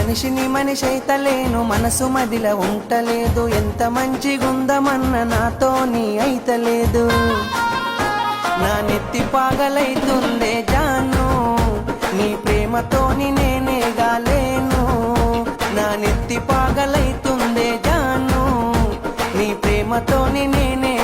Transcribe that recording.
మనిషిని మనిషి అయితలేను, మనసు మదిల ఉంటలేదు, ఎంత మంచిగుందమన్న నాతోని అయితలేదు. నా నెత్తి పాగలైతుందే జాను, నీ ప్రేమతోని నేనే గాలేను. నా నెత్తి పాగలైతుందే జాను, నీ ప్రేమతోని నేనే